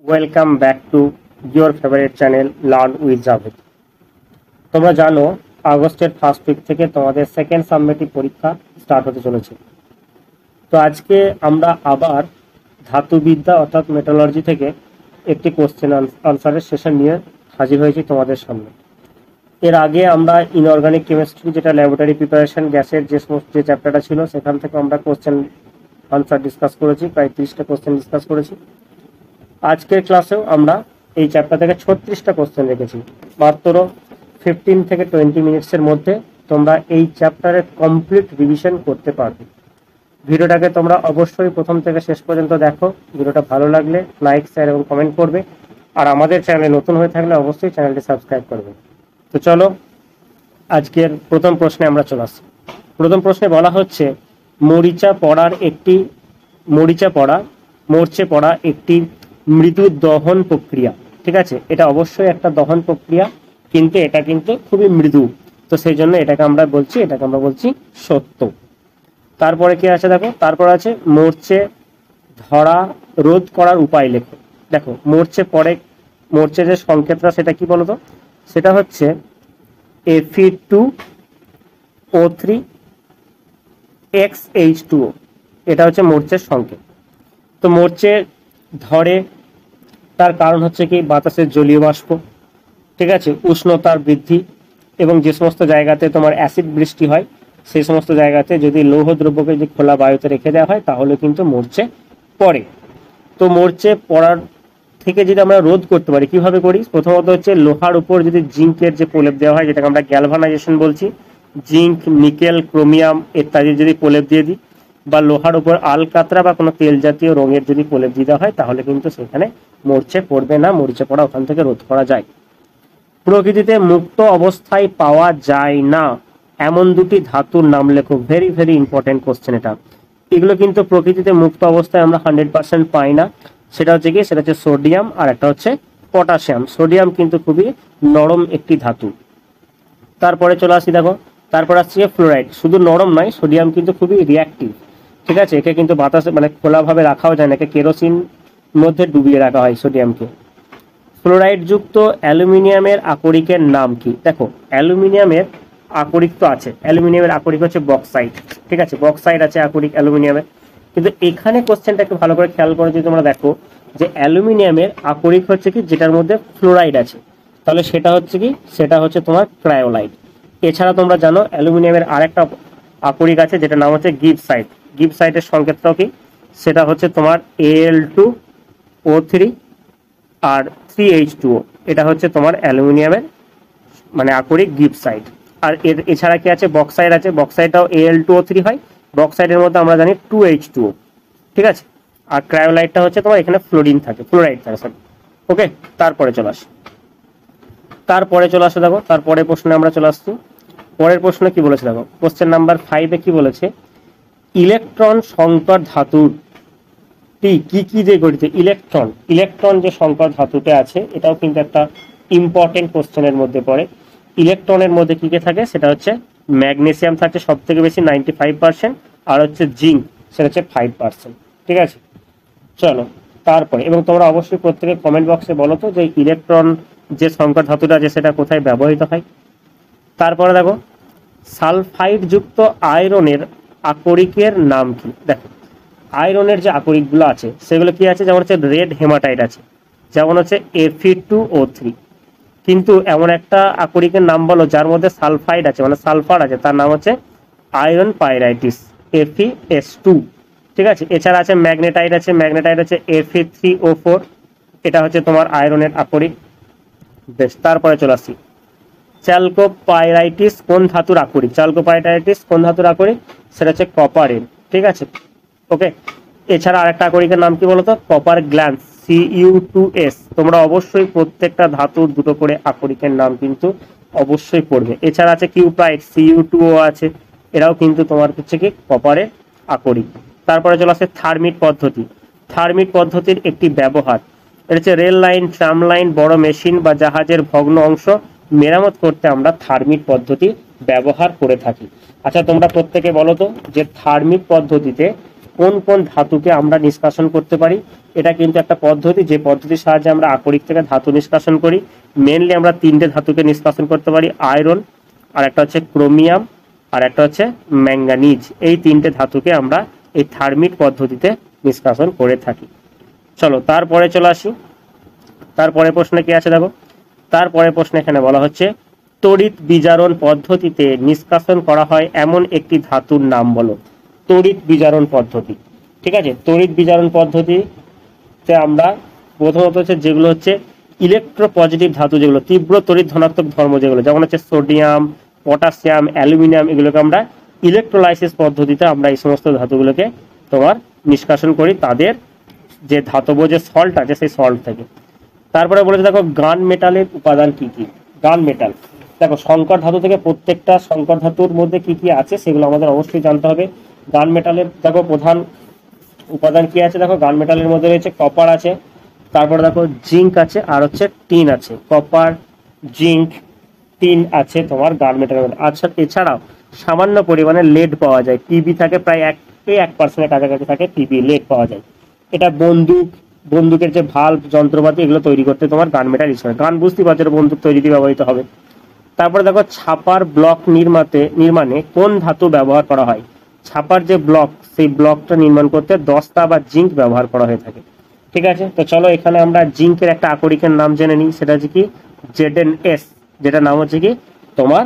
Welcome back to your favourite channel learn with Javed. তোমরা জানো আগস্টের ফার্স্ট উইক থেকে তোমাদের সেকেন্ড সাবমেটিভ পরীক্ষা স্টার্ট হতে চলেছে। তো আজকে আমরা আবার ধাতুবিদ্যা অর্থাৎ মেটালজি থেকে একটি কোশ্চেন আনসারের সেশন নিয়ে হাজির হয়েছি তোমাদের সামনে। এর আগে আমরা ইনঅর্গানিক কেমিস্ট্রি, যেটা ল্যাবরেটরি প্রিপারেশন গ্যাসের যে চ্যাপ্টারটা ছিল, সেখান থেকে আমরা কোশ্চেন আনসার ডিসকাস করেছি, প্রায় 30টা কোশ্চেন ডিসকাস করেছি। আজকের ক্লাসেও আমরা এই চ্যাপ্টার থেকে 36টা কোশ্চেন রেখেছি। মাত্র 15 থেকে 20 মিনিটসের মধ্যে তোমরা এই চ্যাপ্টারের কমপ্লিট রিভিশন করতে পারবে। ভিডিওটাকে তোমরা অবশ্যই প্রথম থেকে শেষ পর্যন্ত দেখো। ভিডিওটা ভালো লাগলে লাইক, শেয়ার এবং কমেন্ট করবে। আর আমাদের চ্যানেলে নতুন হয়ে থাকলে অবশ্যই চ্যানেলটি সাবস্ক্রাইব করবে। তো চলো আজকের প্রথম প্রশ্নে আমরা চলে আসি। প্রথম প্রশ্নে বলা হচ্ছে মরচে পড়া একটি মৃদু দহন প্রক্রিয়া। ঠিক আছে, এটা অবশ্যই একটা দহন প্রক্রিয়া, কিন্তু এটা কিন্তু খুবই মৃদু, তো সেই জন্য এটাকে আমরা বলছি সত্য। তারপরে কি আছে দেখো, তারপর আছে মরচে ধরা রোধ করার উপায় লেখো। দেখো মরচে যে সংকেতটা সেটা কি বলতো, সেটা হচ্ছে Fe2O3XH2O। এটা হচ্ছে মরচের সংকেত। তো মরচে ধরে তার কারণ হচ্ছে কি বাতাসের জলীয় বাষ্প, ঠিক আছে, উষ্ণতার বৃদ্ধি, এবং যে সমস্ত জায়গাতে তোমার অ্যাসিড বৃষ্টি হয় সেই সমস্ত জায়গাতে যদি লৌহ দ্রব্যকে যদি খোলা বায়ুতে রেখে দেওয়া হয় তাহলে কিন্তু মরচে পড়ে। তো মরচে পড়ার থেকে যদি আমরা রোধ করতে পারি, কিভাবে করি? প্রথমত হচ্ছে লোহার উপর যদি জিঙ্কের যে প্রলেপ দেওয়া হয়, যেটাকে আমরা গ্যালভানাইজেশন বলছি, জিঙ্ক, নিকেল, ক্রোমিয়াম ইত্যাদি যদি প্রলেপ দিয়ে দিই, বা লোহার উপর আলকাতরা বা কোনো তেল জাতীয় রঙের যদি প্রলেপ দিয়ে দেওয়া হয়, তাহলে কিন্তু সেখানে মরচে পড়বে না, মরচে পড়া ওখান থেকে রোধ করা যায়। প্রকৃতিতে মুক্ত অবস্থায় পাওয়া যায় না এমন দুটি ধাতুর নাম লেখো। ভেরি ভেরি ইম্পর্টেন্ট কোশ্চেন এটা। এগুলো কিন্তু প্রকৃতিতে মুক্ত অবস্থায় আমরা 100% পাই না। সেটা হচ্ছে সোডিয়াম, আর একটা হচ্ছে পটাশিয়াম। সোডিয়াম কিন্তু খুবই নরম একটি ধাতু। তারপরে চলে আসি, দেখো তারপর আসছে ফ্লোরাইড। শুধু নরম নয়, সোডিয়াম কিন্তু খুবই রিয়াক্টিভ। ঠিক আছে, একে কিন্তু বাতাসে খোলাভাবে রাখাও যায় না, একে কেরোসিন মধ্যে ডুবিয়ে রাখা হয় সোডিয়ামকে। ফ্লোরাইড যুক্ত অ্যালুমিনিয়ামের আকরিকের নাম কি? দেখো অ্যালুমিনিয়ামের আকরিক তো আছে, অ্যালুমিনিয়ামের আকরিক হচ্ছে বক্সাইট। ঠিক আছে, বক্সাইট আছে আকরিক অ্যালুমিনিয়ামের। কিন্তু এখানে কোশ্চেনটাকে ভালো করে খেয়াল করে যদি তোমরা দেখো যে অ্যালুমিনিয়ামের আকরিক হচ্ছে কি যেটার মধ্যে ফ্লোরাইড আছে, তাহলে সেটা হচ্ছে তোমার ক্রায়োলাইট। এছাড়া তোমরা জানো অ্যালুমিনিয়ামের আরেকটা আকরিক আছে যেটার নাম হচ্ছে গিবসাইট। গিবসাইটের সংকেতটাও কি, সেটা হচ্ছে তোমার Al2O3 আর 3H2O। এটা হচ্ছে তোমার অ্যালুমিনিয়ামের আকরিক গিবসাইট। আর এছাড়া কি আছে, বক্সাইট আছে। বক্সাইটটাও Al2O3 হয়, বক্সাইটের মধ্যে আমরা জানি 2H2O। ঠিক আছে, আর ক্রায়োলাইটটা হচ্ছে তোমার এখানে ফ্লোরাইড থাকে সরি। ওকে, তারপরে চলে আসো দেখো, তারপরে প্রশ্নে আমরা চলে আসছি। পরের প্রশ্ন কি বলেছে দেখো, কোশ্চেন নাম্বার 5-এ কি বলেছে, ইলেকট্রন সংকর ধাতুটি কি দিয়ে গঠিত? ইলেকট্রন যে সংকর ধাতুটা আছে এটাও কিন্তু একটা ইম্পর্টেন্ট কোশ্চেনের মধ্যে পড়ে। ইলেকট্রনের মধ্যে কি থাকে, সেটা হচ্ছে ম্যাগনেসিয়াম থাকে সব থেকে বেশি 95%, আর হচ্ছে জিঙ্ক, সেটা হচ্ছে 5%। ঠিক আছে, চলো তারপরে, এবং তোমরা অবশ্যই প্রত্যেকের কমেন্ট বক্সে বলো তো যে ইলেকট্রন যে সংকর ধাতুটা আছে সেটা কোথায় ব্যবহৃত হয়। তারপরে দেখো সালফাইড যুক্ত আয়রনের আকরিকের নাম কি? দেখো আয়রনের যে আকরিকগুলো আছে সেগুলো কি আছে, যেমন হচ্ছে রেড হেমাটাইট আছে, যেমন হচ্ছে Fe2O3। কিন্তু এমন একটা আকরিকের নাম বলো যার মধ্যে সালফাইড আছে, সালফার আছে, তার নাম হচ্ছে আয়রন পাইরাইটিস, FeS2। ঠিক আছে, এছাড়া আছে ম্যাগনেটাইট আছে, ম্যাগনেটাইট হচ্ছে Fe3O4। এটা হচ্ছে তোমার আয়রনের আকরিক। বেশ, তারপরে চলে আসছি, চ্যালকোপাইরাইটিস কোন ধাতুর আকরিক? সেটা হচ্ছে কপারের। ঠিক আছে, ওকে। এছাড়া আরেকটা আকরিকের নাম কি বলতো, কপার গ্ল্যান্স, Cu2S। তোমরা অবশ্যই প্রত্যেকটা ধাতুর দুটো করে আকরিকের নাম কিন্তু অবশ্যই পড়বে। এছাড়া আছে কিউপ্রাইট, Cu2O আছে, এরাও কিন্তু তোমার হচ্ছে কি কপারের আকরিক। তারপরে চলে আসে থার্মিট পদ্ধতির একটি ব্যবহার। এটা হচ্ছে রেল লাইন, ট্রাম লাইন, বড় মেশিন বা জাহাজের ভগ্ন অংশ মেরামত করতে আমরা থার্মিট পদ্ধতি ব্যবহার করে থাকি। আচ্ছা, তোমরা প্রত্যেকে বলো তো যে থার্মিট পদ্ধতিতে কোন কোন ধাতুকে আমরা নিষ্কাশন করতে পারি এটা কিন্তু একটা পদ্ধতি, যে পদ্ধতির সাহায্যে আমরা আকরিক থেকে ধাতু নিষ্কাশন করি। মেনলি আমরা তিনটে ধাতুকে নিষ্কাশন করতে পারি, আয়রন, আর একটা হচ্ছে ক্রোমিয়াম, আর একটা হচ্ছে ম্যাঙ্গানিজ। এই তিনটে ধাতুকে আমরা এই থার্মিট পদ্ধতিতে নিষ্কাশন করে থাকি। চলো তারপরে চলে আসি, তারপরে প্রশ্নে কি আছে দেখো। তারপরে প্রশ্ন এখানে বলা হচ্ছে তড়িৎ বিজারণ পদ্ধতিতে নিষ্কাশন করা হয় এমন একটি ধাতুর নাম বলো। তড়িৎ বিজারণ পদ্ধতি, ঠিক আছে। তড়িৎ বিজারণ পদ্ধতিতে আমরা প্রথমত হচ্ছে যেগুলো হচ্ছে ইলেকট্রো পজিটিভ ধাতু, যেগুলো তীব্র তড়িৎ ধনাত্মক ধর্ম, যেগুলো যেমন হচ্ছে সোডিয়াম, পটাশিয়াম, অ্যালুমিনিয়াম, এগুলোকে আমরা ইলেকট্রোলাইসিস পদ্ধতিতে আমরা এই সমস্ত ধাতুগুলোকে তোমার নিষ্কাশন করি তাদের যে ধাতব যে সল্ট আছে সেই সল্ট থেকে। তারপরে বলেছে দেখো গান মেটালের উপাদান কি কি। গান মেটাল দেখো সংকর ধাতু থেকে, প্রত্যেকটা সংকর ধাতুর মধ্যে কি কি আছে সেগুলো আমাদের অবশ্যই জানতে হবে। গান মেটালের দেখো প্রধান উপাদান কি আছে, দেখো গান মেটালের মধ্যে রয়েছে কপার আছে, তারপরে দেখো জিঙ্ক আছে, আর হচ্ছে টিন আছে। কপার, জিঙ্ক, টিন আছে তোমার গান মেটালের মধ্যে। আচ্ছা, এছাড়াও সামান্য পরিমাণে লেড পাওয়া যায়, পিবি থাকে প্রায় 1% কাছাকাছি থাকে পিবি, লেড পাওয়া যায়। এটা বন্দুকের যে ভাল্ব যন্ত্রপাতি এগুলো তৈরি করতে তোমার গান মেটাল ইউজ করে। গান বুঝতে পারছো, বন্দুক তৈরিতে ব্যবহৃত হবে। তারপরে দেখো ছাপার ব্লক নির্মাণে কোন ধাতু ব্যবহার করা হয়। ছাপার যে ব্লক, সেই ব্লকটা নির্মাণ করতে দস্তা বা জিঙ্ক ব্যবহার করা হয়ে থাকে, ঠিক আছে। তো চলো এখানে আমরা জিঙ্কের একটা আকরিকের নাম জেনে নিই, সেটা হচ্ছে কি ZnS, যেটা নাম হচ্ছে কি তোমার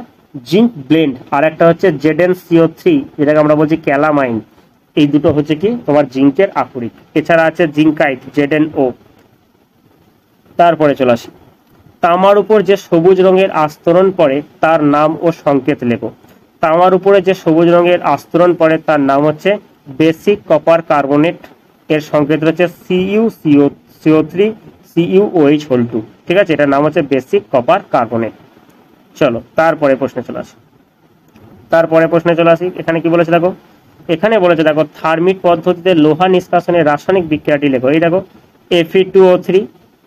জিঙ্ক ব্লেন্ড। আর একটা হচ্ছে ZnCO3, যেটাকে আমরা বলছি ক্যালামাইন। এই দুটো হচ্ছে কি তোমার জিঙ্কের আকরিক। এছাড়া আছে জিঙ্কাইট, ZnO। তারপরে চলে আসি, তামার উপর যে সবুজ রঙের আস্তরণ পড়ে তার নাম ও সংকেত লেখো। তামার উপরে যে সবুজ রঙের আস্তরণ পড়ে তার নাম হচ্ছে বেসিক কপার কার্বনেট। এর সংকেত হচ্ছে CuCO3 CuOH2, ঠিক আছে। এটার নাম হচ্ছে বেসিক কপার কার্বনেট। চলো তারপরে প্রশ্নে চলে আসি। এখানে কি বলেছে দেখো, এখানে বলেছে দেখো থার্মিট পদ্ধতিতে লোহা নিষ্কাশনের রাসায়নিক বিক্রিয়াটি লেখো। এই দেখো Fe2O3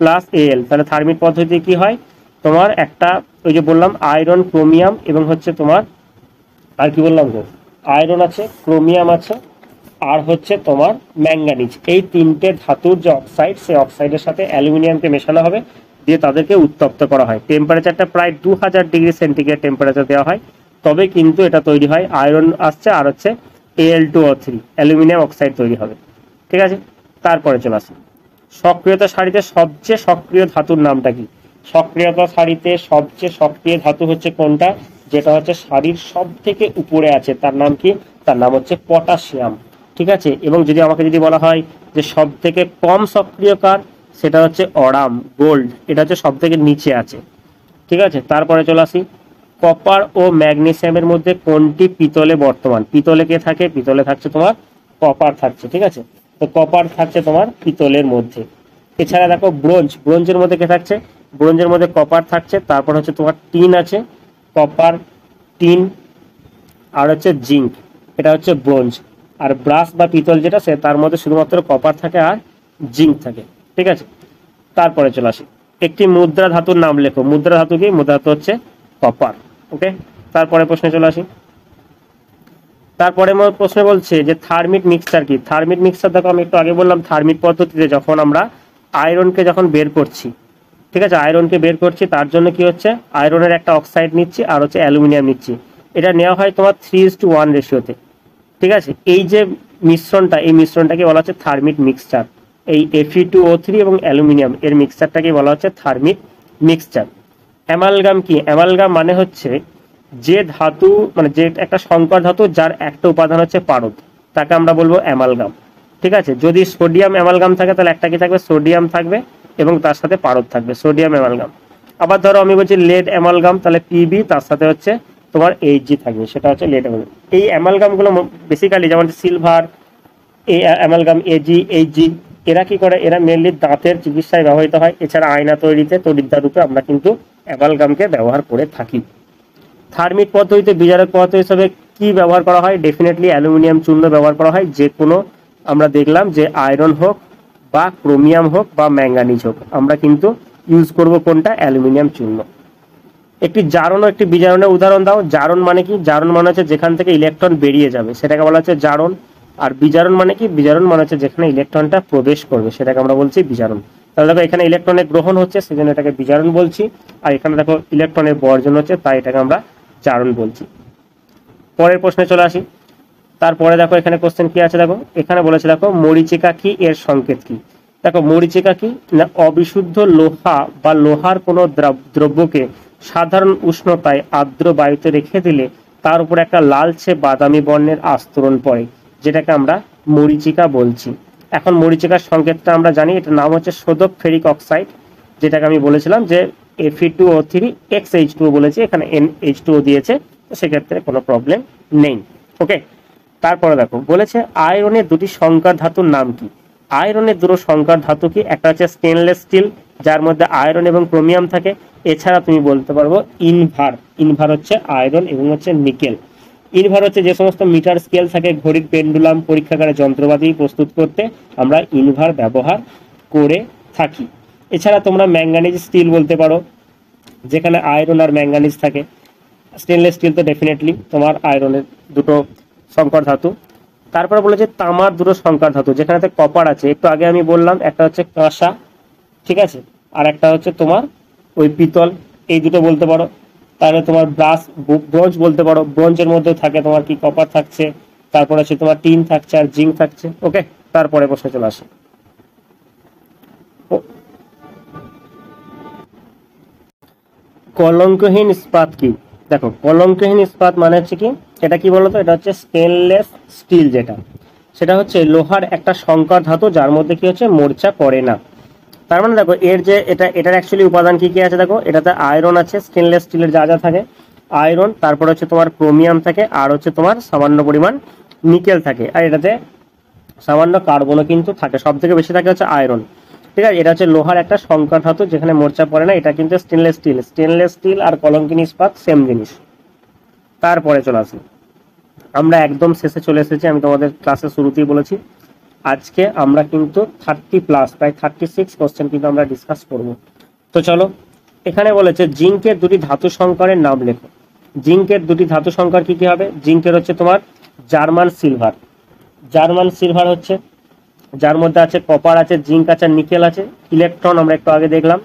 প্লাস Al, তাহলে থার্মিট পদ্ধতিতে কি হয় তোমার একটা, ওই যে বললাম আয়রন, ক্রোমিয়াম এবং হচ্ছে তোমার আর কি বললাম গো, আয়রন আছে, ক্রোমিয়াম আছে, আর হচ্ছে তোমার ম্যাঙ্গানিজ। এই তিনটে ধাতুর যে অক্সাইড, সেই অক্সাইডের সাথে অ্যালুমিনিয়ামকে মেশানো হবে, দিয়ে তাদেরকে উত্তপ্ত করা হয়। টেম্পারেচারটা প্রায় 2000 ডিগ্রি সেন্টিগ্রেড টেম্পারেচার দেওয়া হয়, তবে কিন্তু এটা তৈরি হয়। আয়রন আসছে আর হচ্ছে Al2O3 অ্যালুমিনিয়াম অক্সাইড তৈরি হবে, ঠিক আছে। তারপরে চলে আসি সক্রিয়তা সারিতে সবচেয়ে সক্রিয় ধাতুর নামটা কি। সক্রিয়তা সারিতে সবচেয়ে সক্রিয় ধাতু হচ্ছে কোনটা, যেটা হচ্ছে সারির সব থেকে উপরে আছে, তার নাম কি, তার নাম হচ্ছে পটাশিয়াম, ঠিক আছে। এবং আমাকে যদি বলা হয় যে সব থেকে কম সক্রিয় কার, সেটা হচ্ছে অরাম, গোল্ড, এটা হচ্ছে সব থেকে নিচে আছে, ঠিক আছে। তারপরে চলে আসি কপার ও ম্যাগনেসিয়ামের মধ্যে কোনটি পিতলে বর্তমান। পিতলে কে থাকে, পিতলে থাকছে তোমার কপার থাকছে, ঠিক আছে। তো কপার থাকছে তোমার পিতলের মধ্যে। এছাড়া দেখো ব্রোঞ্জের মধ্যে কে থাকছে, ব্রোঞ্জের মধ্যে কপার থাকছে, তারপর হচ্ছে তোমার টিন আছে, কপার, টিন, আর হচ্ছে জিঙ্ক, এটা হচ্ছে ব্রোঞ্জ। আর ব্রাস বা পিতল যেটা, সে তার মধ্যে শুধুমাত্র কপার থাকে আর জিঙ্ক থাকে, ঠিক আছে। তারপরে চলে আসি একটি মুদ্রা ধাতুর নাম লেখো। মুদ্রা ধাতু কি, মুদ্রা ধাতু হচ্ছে কপার, ওকে। তারপরে প্রশ্নে চলে আসি। তারপরে প্রশ্ন বলছে যে থার্মিট মিক্সচার কি। থার্মিট মিক্সচার দেখো আমি একটু আগে বললাম, থার্মিট পদ্ধতিতে যখন আমরা আয়রনকে যখন বের করছি, ঠিক আছে, আয়রনকে বের করছি, তার জন্য কি হচ্ছে আয়রনের একটা অক্সাইড নিচ্ছি আর হচ্ছে অ্যালুমিনিয়াম নিচ্ছি। এটা নেওয়া হয় তোমার 3:1 রেশিওতে, ঠিক আছে। এই যে মিশ্রণটা, এই মিশ্রণটাকে বলা হচ্ছে থার্মিট মিক্সচার। এই Fe2O3 এবং অ্যালুমিনিয়াম এর মিক্সচারটাকে বলা হচ্ছে থার্মিট মিক্সচার। অ্যামালগাম কি, অ্যামালগাম মানে হচ্ছে যে ধাতু, মানে যে একটা সংকর ধাতু যার একটা উপাদান হচ্ছে পারদ, তাকে আমরা বলবো অ্যামালগাম, ঠিক আছে। যদি সোডিয়াম অ্যামালগাম থাকে তাহলে একটা কি থাকবে, সোডিয়াম থাকবে এবং তার সাথে পারদ থাকবে, সোডিয়াম অ্যামালগাম। আবার ধরো আমি বলছি লেড অ্যামালগাম, তাহলে পিবি তার সাথে হচ্ছে তোমার Hg থাকবে, সেটা হচ্ছে লেড অ্যামালগাম। এই অ্যামালগামগুলো বেসিক্যালি যেমন সিলভার, এই অ্যামালগাম Ag, Hg, এরা কি করে, এরা মেনলি দাঁতের চিকিৎসায় ব্যবহৃত হয়। এছাড়া আয়না তৈরিতে তড়িৎদ্বার রূপে আমরা কিন্তু অ্যামালগামকে ব্যবহার করে থাকি। থার্মিট পদ্ধতিতে বিজারক পদার্থ হিসেবে কি ব্যবহার করা হয়, ডেফিনেটলি অ্যালুমিনিয়াম চূর্ণ ব্যবহার করা হয়। যে কোনো আমরা দেখলাম যে আয়রন হোক বা ক্রোমিয়াম হোক বা ম্যাঙ্গানিজ হোক, আমরা কিন্তু ইউজ করব কোনটা, অ্যালুমিনিয়াম চূর্ণ। একটি জারণ ও একটি বিজারণের উদাহরণ দাও। জারণ মানে কি, জারণ মানে হচ্ছে যেখান থেকে ইলেকট্রন বেরিয়ে যাবে, সেটাকে বলা হচ্ছে জারণ। আর বিজারণ মানে কি? বিজারণ মানে হচ্ছে যেখানে ইলেকট্রনটা প্রবেশ করবে সেটাকে আমরা বলছি বিজারণ। তাহলে দেখো এখানে ইলেকট্রনের গ্রহণ হচ্ছে সেজন্য এটাকে বিজারণ বলছি, আর এখানে দেখো ইলেকট্রনের বর্জন হচ্ছে তাই এটাকে আমরা জারণ বলছি। পরের প্রশ্নে চলে আসি। তারপরে দেখো এখানে কোশ্চেন কি আছে, দেখো এখানে বলেছে দেখো মরীচিকা কি, এর সংকেত কি? দেখো মরীচিকা কি না, অবিশুদ্ধ লোহা বা লোহার কোনো দ্রব্যকে সাধারণ উষ্ণতায় আর্দ্র বায়ুতে রেখে দিলে তার উপর একটা লালচে বাদামি বর্ণের আস্তরণ পড়ে, যেটাকে আমরা মরীচিকা বলছি। এখন মরীচিকার সংকেতটা আমরা জানি, এটার নাম হচ্ছে শোধক ফেরিক অক্সাইড, যেটাকে আমি বলেছিলাম যে Fe2O3 XH2O বলেছি, এখানে NH2O দিয়েছে, তো সেক্ষেত্রে কোনো প্রবলেম নেই। ওকে, তারপরে দেখো বলেছে আয়রনের দুটি সংকর ধাতুর নাম কি? আয়রনের দুটো সংকর ধাতু কি? একটা হচ্ছে স্টেনলেস স্টিল, যার মধ্যে আয়রন এবং ক্রোমিয়াম থাকে। এছাড়া তুমি বলতে পারবো ইনভার। ইনভার হচ্ছে আয়রন এবং হচ্ছে নিকেল। ইনভার হচ্ছে যে সমস্ত মিটার স্কেল থাকে, ঘড়ির পেন্ডুলাম, পরীক্ষাগারে যন্ত্রপাতি প্রস্তুত করতে আমরা ইনভার ব্যবহার করে থাকি। এছাড়া তোমরা ম্যাঙ্গানিজ স্টিল বলতে পারো, যেখানে আয়রন আর ম্যাঙ্গানিজ থাকে। স্টেনলেস স্টিল তো ডেফিনেটলি তোমার আয়রনের দুটো সংকর ধাতু। তারপরে বলেছে তামার দুটো সংকর ধাতু, যেখানে কপার আছে, একটু আগে আমি বললাম, একটা হচ্ছে কাঁসা, ঠিক আছে, আর একটা হচ্ছে তোমার ওই পিতল, এই দুটো বলতে পারো। তাহলে তোমার ব্রোঞ্জ বলতে পারো, ব্রোঞ্জের মধ্যে থাকে তোমার কি কপার থাকছে, তারপর হচ্ছে তোমার টিন থাকছে আর জিঙ্ক থাকছে। ওকে, তারপরে প্রশ্নে চলে আসে। কলঙ্কহীন ইস্পাত কি? দেখো কলঙ্কহীন ইস্পাত মানে হচ্ছে কি, এটা কি বলতো, এটা হচ্ছে স্টেনলেস স্টিল, যেটা সেটা হচ্ছে লোহার একটা সংকর ধাতু, যার মধ্যে কি হচ্ছে মরচা পড়ে না। তার মানে দেখো এর যে এটার অ্যাকচুয়ালি উপাদান কি কি আছে, দেখো এটাতে আয়রন আছে, স্টেনলেস স্টিলের যা যা থাকে আয়রন, তারপর হচ্ছে তোমার ক্রোমিয়াম থাকে, আর হচ্ছে তোমার সামান্য পরিমাণ নিকেল থাকে, আর এটাতে সামান্য কার্বনও কিন্তু থাকে, সব থেকে বেশি থাকে হচ্ছে আয়রন। ঠিক আছে, এটা হচ্ছে লোহার একটা সংকর ধাতু যেখানে মরচা পড়ে না, এটা কিন্তু স্টেনলেস স্টিল। স্টেনলেস স্টিল আর কলঙ্কিনী ইস্পাত সেম জিনিস। তারপরে চলে আসি, আমরা একদম শেষে চলে এসেছি, আমি তোমাদের ক্লাসের শুরুতেই বলেছি আজকে আমরা কিন্তু 30+ প্রায় 36 কোশ্চেন কিন্তু আমরা ডিসকাস করব। তো চলো, এখানে বলেছে জিঙ্কের দুটি ধাতু সংকরের নাম লেখো। জিঙ্কের দুটি ধাতু সংকর কি কি হবে? জিঙ্কের হচ্ছে তোমার জার্মান সিলভার। জার্মান সিলভার হচ্ছে যার মধ্যে আছে কপার আছে, জিঙ্ক আছে, নিকেল আছে। ইলেকট্রন আমরা একটু আগে দেখলাম,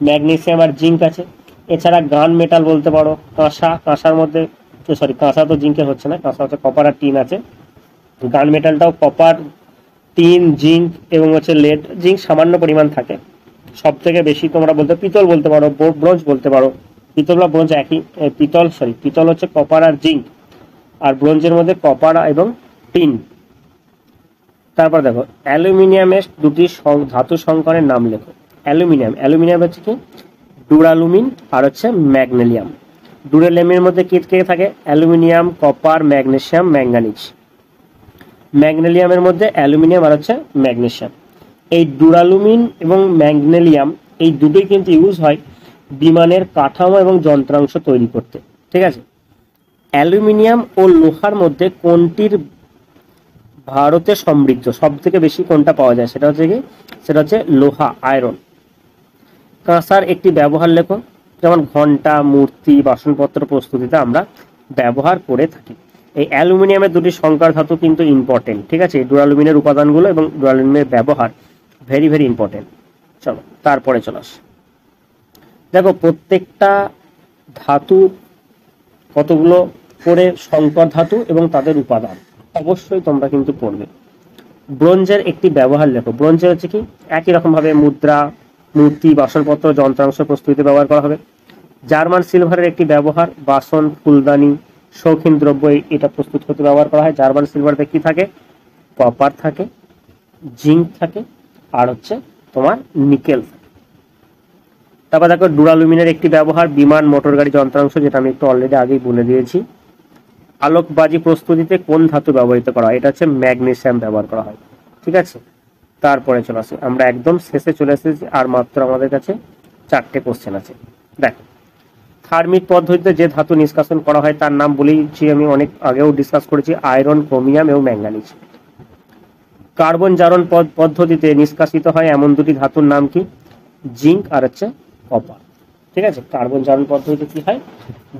ম্যাগনেসিয়াম আর জিঙ্ক আছে। এছাড়া গান মেটাল বলতে পারো, কাঁসা, কাঁসার মধ্যে সরি কাঁসা তো জিঙ্কের হচ্ছে না, কাঁসা হচ্ছে কপার আর টিন আছে। গান মেটালটাও কপার, টিন, জিঙ্ক এবং হচ্ছে লেড। জিঙ্ক সামান্য পরিমাণ থাকে, সব থেকে বেশি তোমরা বলতে পিতল বলতে পারো, ব্রোঞ্জ বলতে পারো। পিতল বা ব্রোঞ্জ একই, পিতল হচ্ছে কপার আর জিঙ্ক, আর ব্রোঞ্জের মধ্যে কপার এবং টিন। তারপর দেখো অ্যালুমিনিয়ামের দুটি ধাতু সংকরের নাম লেখো। অ্যালুমিনিয়াম হচ্ছে কি ডুরালুমিন আর হচ্ছে ম্যাগনেলিয়াম। ডুরালিয়ামের মধ্যে কি কে থাকে? Aluminium, copper, magnesium, manganese. ম্যাগনেলিয়ামের মধ্যে অ্যালুমিনিয়াম আর হচ্ছে ম্যাগনেসিয়াম। এই ডুরালুমিন এবং ম্যাগনেলিয়াম এই দুটোই কিন্তু ইউজ হয় বিমানের কাঠামো এবং যন্ত্রাংশ তৈরি করতে। ঠিক আছে, অ্যালুমিনিয়াম ও লোহার মধ্যে কোনটির ভারতে সমৃদ্ধ? সব থেকে বেশি কোনটা পাওয়া যায়? সেটা হচ্ছে কি, সেটা হচ্ছে লোহা, আয়রন। কাঁসার একটি ব্যবহার লেখো। যেমন ঘন্টা, মূর্তি, বাসনপত্র প্রস্তুতিতে আমরা ব্যবহার করে থাকি। এই অ্যালুমিনিয়ামের দুটি সংকর ধাতু কিন্তু ইম্পর্টেন্ট। ঠিক আছে, ডুরালুমিনের উপাদানগুলো এবং ডুরালুমিনের ব্যবহার ভেরি ভেরি ইম্পর্টেন্ট। চলো তারপরে চলে আস। দেখো প্রত্যেকটা ধাতু কতগুলো করে সংকর ধাতু এবং তাদের উপাদান অবশ্যই তোমরা কিন্তু পড়বে। ব্রোঞ্জের একটি ব্যবহার লেখো। ব্রোঞ্জের হচ্ছে কি, একই রকম ভাবে মুদ্রা, মূর্তি, বাসনপত্র, যন্ত্রাংশ প্রস্তুতিতে ব্যবহার করা হবে। জার্মান সিলভারের একটি ব্যবহার বাসন, ফুলদানি, শৌখিন দ্রব্য এটা প্রস্তুত করতে ব্যবহার করা হয়। জার্মান সিলভারতে কি থাকে? কপার থাকে, জিঙ্ক থাকে, আর হচ্ছে তোমার নিকেল থাকে। তারপর দেখো ডুরালুমিনের একটি ব্যবহার বিমান, মোটর গাড়ি যন্ত্রাংশ, যেটা আমি একটু অলরেডি আগেই বলে দিয়েছি। আলোকবাজি প্রস্তুতিতে কোন ধাতু ব্যবহৃত করা হয়? এটা হচ্ছে ম্যাগনেসিয়াম ব্যবহার করা হয়। ঠিক আছে, তারপরে চলে আসি, আমরা একদম শেষে চলে এসেছি, আর মাত্র আমাদের কাছে 4টে কোশ্চেন আছে। দেখো থার্মিক পদ্ধতিতে যে ধাতু নিষ্কাশন করা হয় তার নাম বলেছি, আমি অনেক আগেও ডিসকাস করেছি, আয়রন, ক্রোমিয়াম এবং ম্যাঙ্গানিজ। কার্বন জারণ পদ্ধতিতে নিষ্কাশিত হয় এমন দুটি ধাতুর নাম কি? জিঙ্ক আর হচ্ছে কপার। ঠিক আছে, কার্বন জারণ পদ্ধতিতে কি হয়?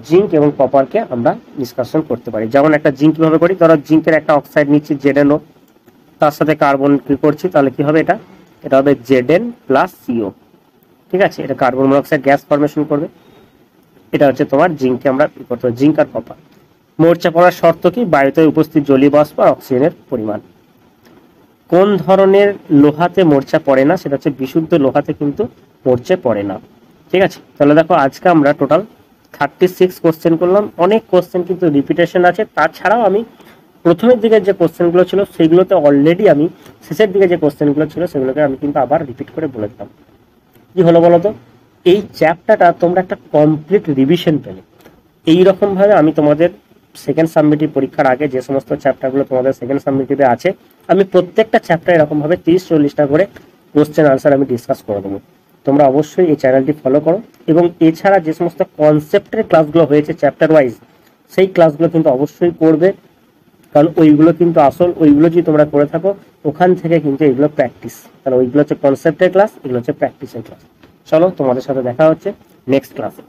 জিঙ্ক এবং কপারকে আমরা নিষ্কাশন করতে পারি। যেমন একটা জিঙ্ক কিভাবে করি, ধরো জিঙ্কের একটা অক্সাইড নিচ্ছি ZnO, তার সাথে কার্বন কি করছি, তাহলে কি হবে এটা, এটা হবে Zn প্লাস CO। ঠিক আছে, এটা কার্বন মনোক্সাইড গ্যাস ফরমেশন করবে। এটা হচ্ছে তোমার জিঙ্ককে আমরা কি করতে হবে, জিঙ্ক আর কপার। মোর্চা পড়ার শর্ত কি, বায়ুতে উপস্থিত জলীয় বাষ্প আর অক্সিজেনের পরিমাণ। কোন ধরনের লোহাতে মোর্চা পড়ে না, সেটা হচ্ছে বিশুদ্ধ লোহাতে কিন্তু মোর্চা পড়ে না। ঠিক আছে, তাহলে দেখো আজকে আমরা টোটাল 36 কোশ্চেন করলাম। অনেক কোশ্চেন কিন্তু রিপিটেশন আছে, তাছাড়াও আমি প্রথমের দিকে যে কোশ্চেনগুলো ছিল সেগুলোতে অলরেডি আমি, শেষের দিকে যে কোশ্চেনগুলো ছিল সেগুলোকে আমি কিন্তু আবার রিপিট করে বলে দিলাম। কি হলো বলো তো, এই চ্যাপ্টারটা তোমরা একটা কমপ্লিট রিভিশন পেলে। এইরকম ভাবে আমি তোমাদের সেকেন্ড সাবমিটিভ পরীক্ষার আগে যে সমস্ত চ্যাপ্টারগুলো তোমাদের সেকেন্ড সাবমিটিভে আছে, আমি প্রত্যেকটা চ্যাপ্টার এরকম ভাবে 30-40টা করে কোশ্চেন আনসার আমি ডিসকাস করে দেবো। তোমরা অবশ্যই এই চ্যানেলটি ফলো করো, এবং এছাড়া যে সমস্ত কনসেপ্টের ক্লাসগুলো হয়েছে চ্যাপ্টার ওয়াইজ, সেই ক্লাসগুলো কিন্তু অবশ্যই করবে, কারণ ওইগুলো কিন্তু আসল, ওইগুলো যদি তোমরা করে থাকো ওখান থেকে কিন্তু এগুলো প্র্যাকটিস। তাহলে ওইগুলো হচ্ছে কনসেপ্টের ক্লাস, এগুলো হচ্ছে প্র্যাকটিসের ক্লাস। চলো, তোমাদের সাথে দেখা হচ্ছে নেক্সট ক্লাসে।